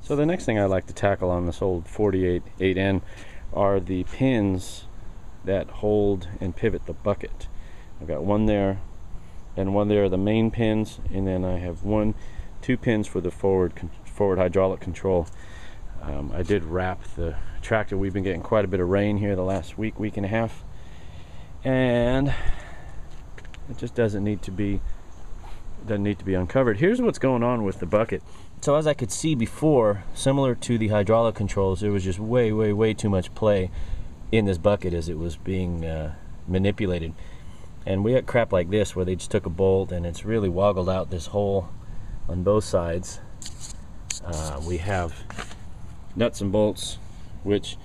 So the next thing I like to tackle on this old 48 8N are the pins that hold and pivot the bucket. I've got one there and one there are the main pins, and then I have two pins for the forward hydraulic control. I did wrap the tractor. We've been getting quite a bit of rain here the last week and a half, and it just doesn't need to be uncovered. Here's what's going on with the bucket. So as I could see before, similar to the hydraulic controls, there was just way too much play in this bucket as it was being manipulated. And we got crap like this where they just took a bolt and it's really woggled out this hole on both sides. We have nuts and bolts which,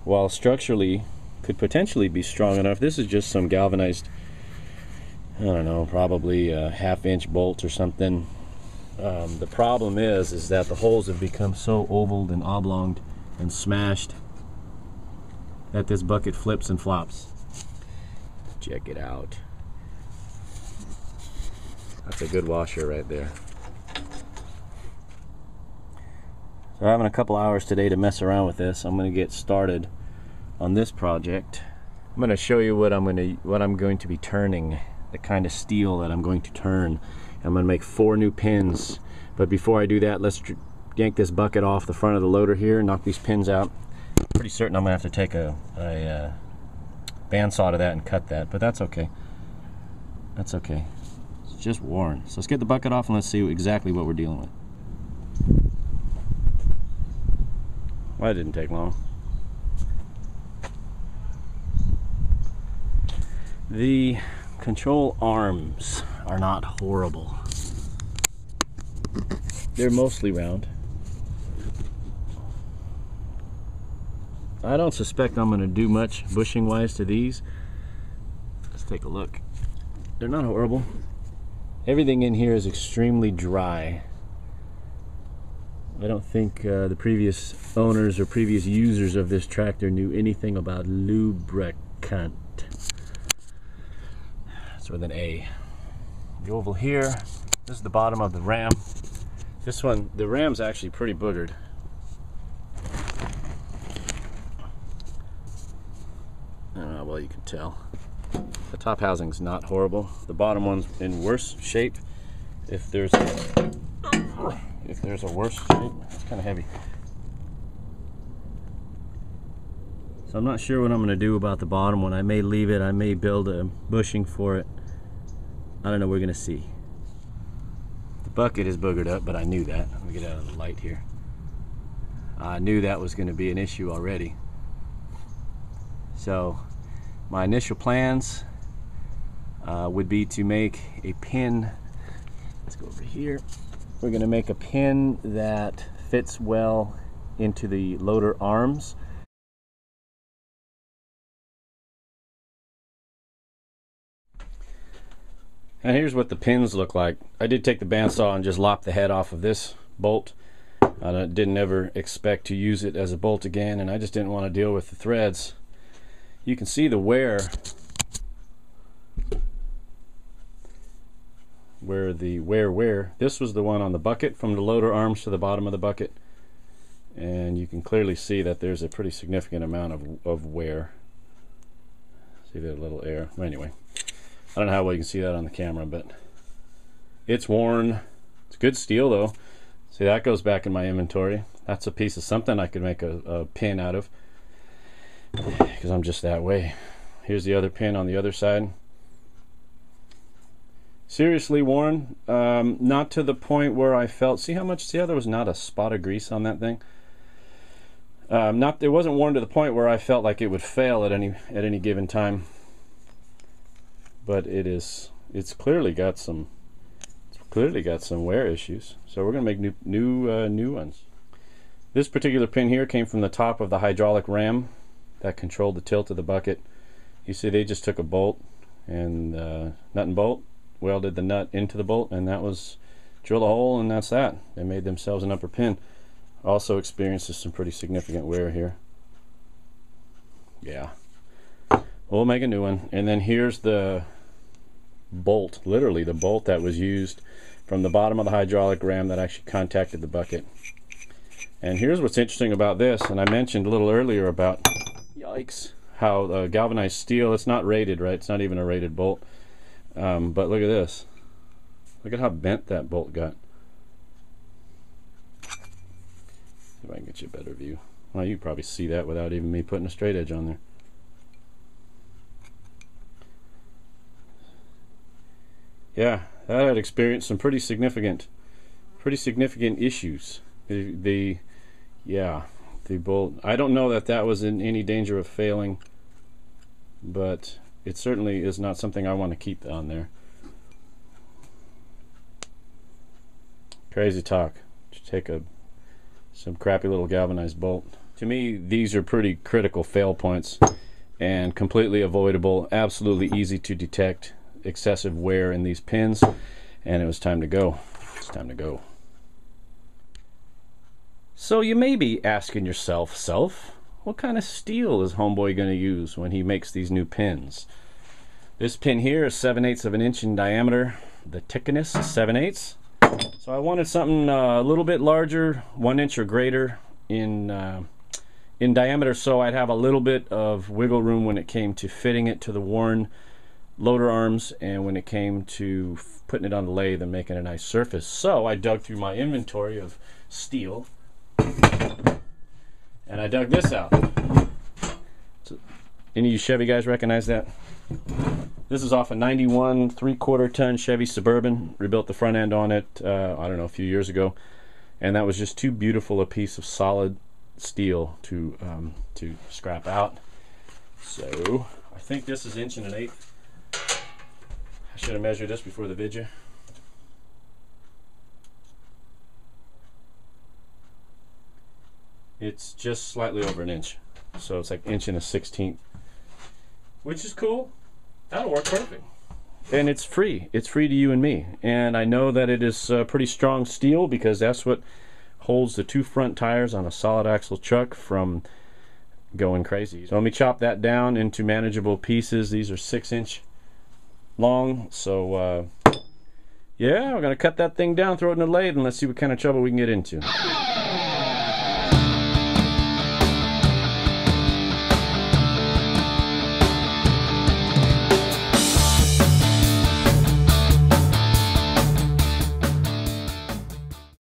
while structurally could potentially be strong enough, this is just some galvanized, I don't know, probably a half-inch bolt or something. The problem is that the holes have become so ovaled and oblonged and smashed that this bucket flips and flops. Check it out. That's a good washer right there. So I'm having a couple hours today to mess around with this. I'm going to get started on this project. I'm going to show you what I'm going to be turning, the kind of steel that I'm going to turn. I'm going to make 4 new pins, but before I do that, let's yank this bucket off the front of the loader here, knock these pins out. I'm pretty certain I'm going to have to take a bandsaw to that and cut that, but that's okay. That's okay. It's just worn. So let's get the bucket off and let's see exactly what we're dealing with. Well, that didn't take long. The control arms are not horrible. They're mostly round. I don't suspect I'm going to do much bushing wise to these. Let's take a look. They're not horrible. Everything in here is extremely dry. I don't think the previous owners or previous users of this tractor knew anything about lubricant. It's with an A. The oval here, this is the bottom of the ram. This one, the ram's actually pretty boogered. I don't know how well you can tell. The top housing's not horrible. The bottom one's in worse shape. If there's a worse shape, it's kind of heavy. So I'm not sure what I'm going to do about the bottom one. I may leave it, I may build a bushing for it. I don't know, we're going to see. The bucket is boogered up, but I knew that. Let me get out of the light here. I knew that was going to be an issue already. So my initial plans would be to make a pin. Let's go over here. We're going to make a pin that fits well into the loader arms. And here's what the pins look like. I did take the bandsaw and just lop the head off of this bolt. I didn't ever expect to use it as a bolt again, and I just didn't want to deal with the threads. You can see the wear where the wear. This was the one on the bucket from the loader arms to the bottom of the bucket, and you can clearly see that there's a pretty significant amount of wear. See that little air. Anyway, I don't know how well you can see that on the camera, but it's worn. It's good steel though. See, that goes back in my inventory. That's a piece of something I could make a pin out of, because I'm just that way. Here's the other pin on the other side. Seriously worn. Not to the point where I felt, see how there was not a spot of grease on that thing. It wasn't worn to the point where I felt like it would fail at any given time. But it's clearly got some wear issues. So we're gonna make new ones. This particular pin here came from the top of the hydraulic ram that controlled the tilt of the bucket. You see, they just took a bolt and nut and bolt, welded the nut into the bolt, and that was drill a hole, and that's that. They made themselves an upper pin. Also experiences some pretty significant wear here. Yeah, we'll make a new one. And then here's the bolt, literally the bolt that was used from the bottom of the hydraulic ram that actually contacted the bucket. And here's what's interesting about this, and I mentioned a little earlier about, yikes, how galvanized steel, it's not rated, right? It's not even a rated bolt. But look at this. Look at how bent that bolt got. See if I can get you a better view. Well, you can probably see that without even me putting a straight edge on there. Yeah, that had experienced some pretty significant issues. The bolt, I don't know that that was in any danger of failing, but it certainly is not something I want to keep on there. Crazy talk. Just take some crappy little galvanized bolt. To me, these are pretty critical fail points and completely avoidable, absolutely easy to detect excessive wear in these pins, and it was time to go. It's time to go. So you may be asking yourself, what kind of steel is Homeboy going to use when he makes these new pins? This pin here is 7/8 of an inch in diameter. The thickness is 7/8. So I wanted something a little bit larger, 1 inch or greater in diameter, so I'd have a little bit of wiggle room when it came to fitting it to the worn loader arms and when it came to putting it on the lathe and making a nice surface. So I dug through my inventory of steel and I dug this out. So, any of you Chevy guys recognize that? This is off a 91 3/4 ton Chevy Suburban. Rebuilt the front end on it, I don't know, a few years ago, and that was just too beautiful a piece of solid steel to scrap out. So I think this is 1 1/8. I should have measured this before the video. It's just slightly over 1 inch, so it's like 1 1/16, which is cool. That'll work perfect. And it's free. It's free to you and me. And I know that it is pretty strong steel because that's what holds the 2 front tires on a solid axle truck from going crazy. So let me chop that down into manageable pieces. These are 6-inch long. So yeah, we're going to cut that thing down, throw it in the lathe, and let's see what kind of trouble we can get into.